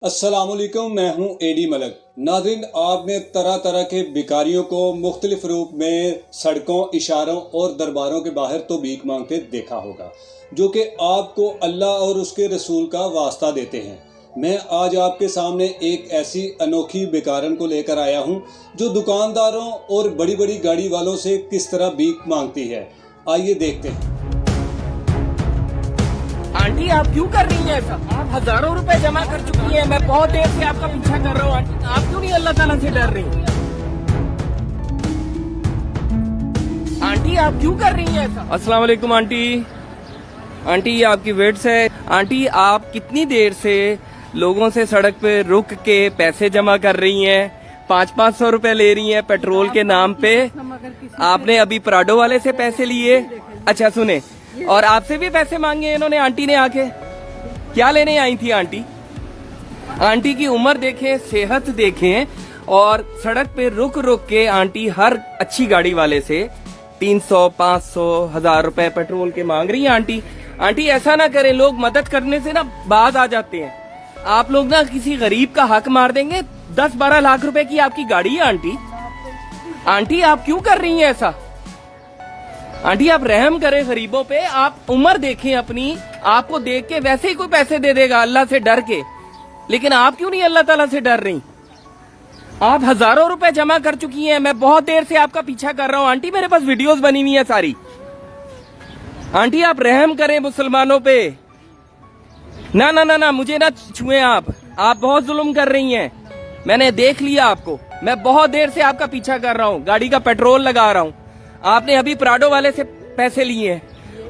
अस्सलामुअलैकुम, मैं हूं एडी मलक। नाज़रीन, आपने तरह तरह के भिखारियों को मुख्तलिफ रूप में सड़कों, इशारों और दरबारों के बाहर तो भीख मांगते देखा होगा, जो कि आपको अल्लाह और उसके रसूल का वास्ता देते हैं। मैं आज आपके सामने एक ऐसी अनोखी भिखारन को लेकर आया हूं, जो दुकानदारों और बड़ी बड़ी गाड़ी वालों से किस तरह भीख मांगती है। आइए देखते हैं। आंटी, आप क्यों कर रही हैं ऐसा? आप हजारों रुपए जमा कर चुकी हैं। मैं बहुत देर से आपका पीछा कर रहा हूँ। आंटी, आप क्यों नहीं अल्लाह ताला से डर रही? आंटी, आप क्यों कर रही हैं ऐसा? अस्सलाम वालेकुम आंटी। आंटी, ये आपकी वेट्स है। आंटी, आप कितनी देर से लोगों से सड़क पे रुक के पैसे जमा कर रही हैं? 500 रुपए ले रही हैं पेट्रोल के नाम पे। आपने अभी प्राडो वाले से पैसे लिए। अच्छा सुने, और आपसे भी पैसे मांगे इन्होंने, आंटी ने आके। क्या लेने आई थी आंटी? आंटी की उम्र देखें, सेहत देखें, और सड़क पे रुक रुक के आंटी हर अच्छी गाड़ी वाले से 300, 500, 1000 रुपए पेट्रोल के मांग रही है आंटी। आंटी, ऐसा ना करें, लोग मदद करने से ना बाज आ जाते हैं। आप लोग ना किसी गरीब का हक मार देंगे। 10-12 लाख रुपए की आपकी गाड़ी है आंटी। आंटी, आप क्यों कर रही हैं ऐसा? आंटी, आप रहम करें गरीबों पे। आप उम्र देखें अपनी, आपको देख के वैसे ही कोई पैसे दे देगा अल्लाह से डर के, लेकिन आप क्यों नहीं अल्लाह ताला से डर रही? आप हजारों रुपए जमा कर चुकी हैं। मैं बहुत देर से आपका पीछा कर रहा हूँ आंटी, मेरे पास वीडियोस बनी हुई है सारी। आंटी, आप रहम करें मुसलमानों पे। ना ना ना ना, मुझे ना छुए आप बहुत जुल्म कर रही हैं। मैंने देख लिया आपको। मैं बहुत देर से आपका पीछा कर रहा हूँ, गाड़ी का पेट्रोल लगा रहा हूँ। आपने अभी प्राडो वाले से पैसे लिए हैं,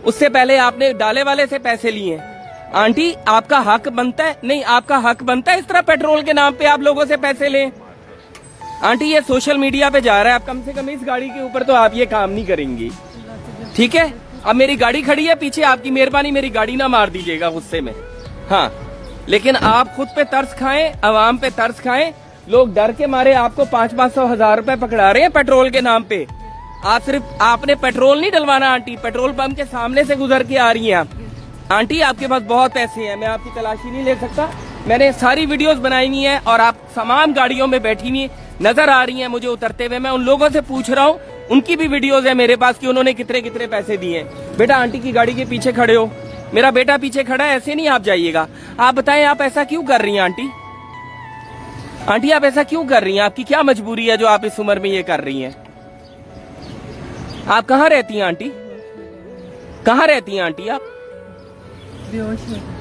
उससे पहले आपने डाले वाले से पैसे लिए हैं। आंटी, आपका हक बनता है? नहीं, आपका हक बनता है इस तरह पेट्रोल के नाम पे आप लोगों से पैसे लें? आंटी, ये सोशल मीडिया पे जा रहा है, आप कम से कम इस गाड़ी के ऊपर तो आप ये काम नहीं करेंगी, ठीक है? अब मेरी गाड़ी खड़ी है पीछे, आपकी मेहरबानी मेरी गाड़ी ना मार दीजिएगा गुस्से में। हाँ, लेकिन आप खुद पे तरस खाएं, अवाम पे तरस खाएं। लोग डर के मारे आपको 500-500, 1000 रुपए पकड़ा रहे हैं पेट्रोल के नाम पे। आपने पेट्रोल नहीं डलवाना आंटी, पेट्रोल पंप के सामने से गुजर के आ रही हैं आप। आंटी, आपके पास बहुत पैसे हैं, मैं आपकी तलाशी नहीं ले सकता। मैंने सारी वीडियोस बनाई हुई हैं और आप तमाम गाड़ियों में बैठी हुई नजर आ रही हैं मुझे उतरते हुए। मैं उन लोगों से पूछ रहा हूँ, उनकी भी वीडियोस है मेरे पास कि उन्होंने कितने कितने पैसे दिए। बेटा, आंटी की गाड़ी के पीछे खड़े हो, मेरा बेटा पीछे खड़ा है, ऐसे नहीं आप जाइएगा। आप बताएं, आप ऐसा क्यों कर रही हैं आंटी? आंटी, आप ऐसा क्यों कर रही हैं? आपकी क्या मजबूरी है जो आप इस उम्र में ये कर रही हैं? आप कहाँ रहती हैं आंटी? कहाँ रहती हैं आंटी आप? बेहोश में।